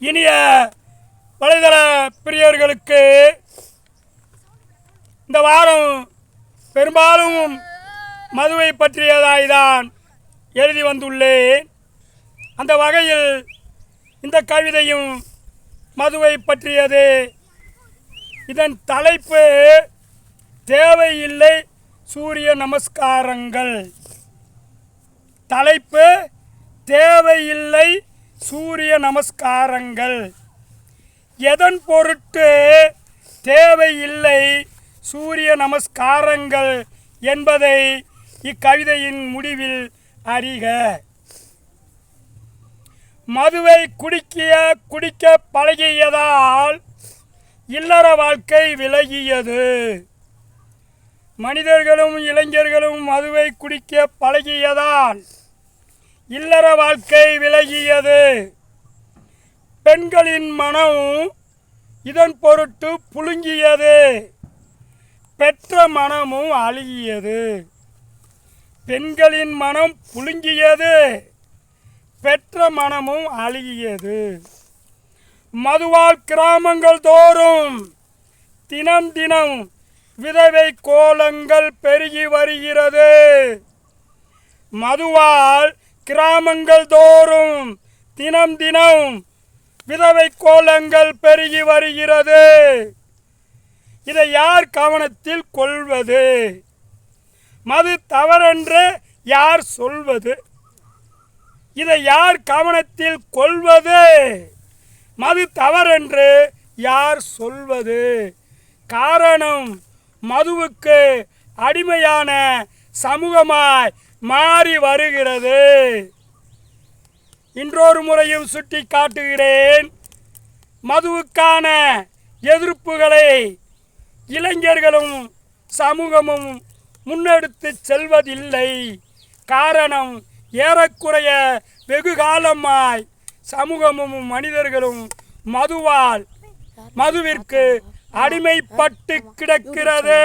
இனிய வலைதள பிரியர்களுக்கு இந்த வாரம் பெரும்பாலும் மதுவை பற்றியதாய்தான் எழுதி வந்துள்ளேன். அந்த வகையில் இந்த கவிதையும் மதுவை பற்றியது. இதன் தலைப்பு தேவையில்லை சூரிய நமஸ்காரங்கள். தலைப்பு தேவையில்லை சூரிய நமஸ்காரங்கள். எதன் பொருட்டு தேவையில்லை சூரிய நமஸ்காரங்கள் என்பதை இக்கவிதையின் முடிவில் அறிக. மதுவை குடிக்க பழகியதால் இல்லற வாழ்க்கை விலகியது. மனிதர்களும் இளைஞர்களும் மதுவை குடிக்க பழகியதால் இல்லற வாழ்க்கை விலகியது. பெண்களின் மனம் இதன் பொருட்டு புழுங்கியது. பெற்ற மனமும் அழுகியது. பெண்களின் மனம் புழுங்கியது, பெற்ற மனமும் அழுகியது. மதுவால் கிராமங்கள் தோறும் தினம் தினம் விதவை கோலங்கள் பெருகி வருகிறது. மதுவால் கிராமங்கள் தோறும் தினம் தினம் விதவை கோலங்கள் பெருகி வருகிறது. இதை யார் கவனத்தில் கொள்வது? மது தவறென்று யார் சொல்வது? இதை யார் கவனத்தில் கொள்வது? மது தவறென்று யார் சொல்வது? காரணம், மதுவுக்கு அடிமையான சமூகமாய் மாறி வருகிறது. இன்றொரு முறையும் சுட்டி காட்டுகிறேன். மதுவுக்கான எதிர்ப்புகளை இளைஞர்களும் சமூகமும் முன்னெடுத்து செல்வதில்லை. காரணம், ஏறக்குறைய வெகு காலமாய் சமூகமும் மனிதர்களும் மதுவிற்கு அடிமைப்பட்டு கிடக்கிறது.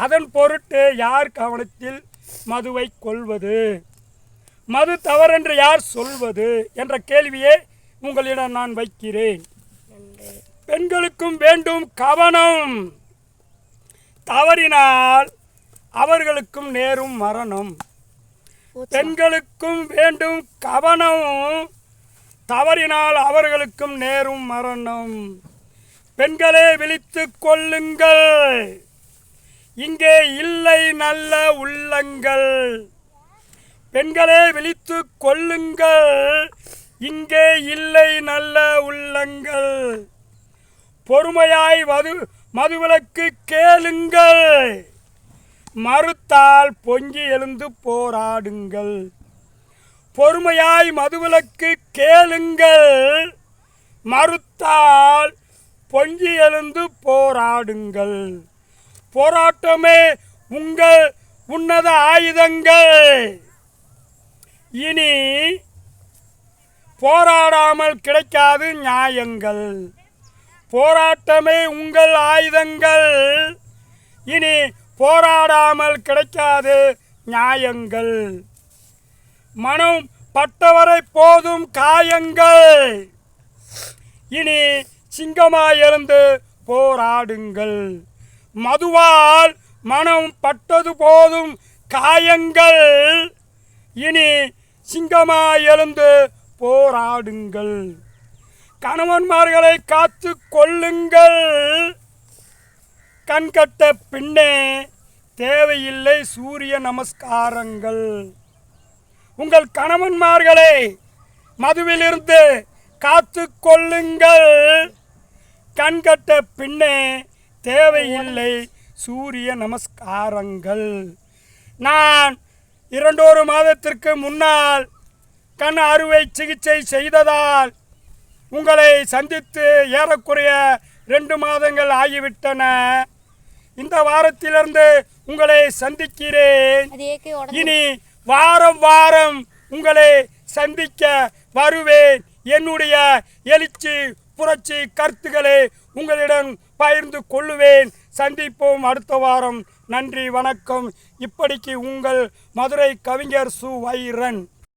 அதன் பொருட்டு யார் கவனத்தில் மதுவை கொள்வது? மது தவறென்று யார் சொல்வது என்ற கேள்வியை உங்களிடம் நான் வைக்கிறேன். பெண்களுக்கும் வேண்டும் கவனம். தவறினால் அவர்களுக்கும் நேரும் மரணம். பெண்களுக்கும் வேண்டும் கவனம். தவறினால் அவர்களுக்கும் நேரும் மரணம். பெண்களே விழித்துக் கொள்ளுங்கள், இங்கே இல்லை நல்ல உள்ளங்கள். பெண்களே விழித்துக் கொள்ளுங்கள், இங்கே இல்லை நல்ல உள்ளங்கள். பொறுமையாய் மதுவிலக்கு கேளுங்கள், மறுத்தால் பொங்கி எழுந்து போராடுங்கள். பொறுமையாய் மதுவிலக்கு கேளுங்கள், மறுத்தால் பொங்கி எழுந்து போராடுங்கள். போராட்டமே உங்கள் உன்னத ஆயுதங்கள். இனி போராடாமல் கிடைக்காது நியாயங்கள். போராட்டமே உங்கள் ஆயுதங்கள். இனி போராடாமல் கிடைக்காது நியாயங்கள். மனம் பட்டவரை போதும் காயங்கள். இனி சிங்கமாய் எழுந்து போராடுங்கள். மதுவால் மனம் பட்டது போதும் காயங்கள். இனி சிங்கமாய் எழுந்து போராடுங்கள். கணவன்மார்களை காத்து கொள்ளுங்கள். கண்கட்ட பின்னே தேவையில்லை சூரிய நமஸ்காரங்கள். உங்கள் கணவன்மார்களை மதுவிலிருந்து காத்து கொள்ளுங்கள். கண்கட்ட பின்னே தேவையில்லை சூரிய நமஸ்காரங்கள். நான் 2 மாதத்திற்கு முன்னால் கண் அறுவை சிகிச்சை செய்ததால் உங்களை சந்தித்து ஏறக்குறைய 2 மாதங்கள் ஆகிவிட்டன. இந்த வாரத்திலிருந்து உங்களை சந்திக்கிறேன். இனி வாரம் வாரம் உங்களை சந்திக்க வருவேன். என்னுடைய எழுச்சி புரட்சி கருத்துக்களை உங்களிடம் பகிர்ந்து கொள்ளுவேன். சந்திப்போம் அடுத்த வாரம். நன்றி, வணக்கம். இப்படிக்கு உங்கள் மதுரை கவிஞர் சு. வைரன்.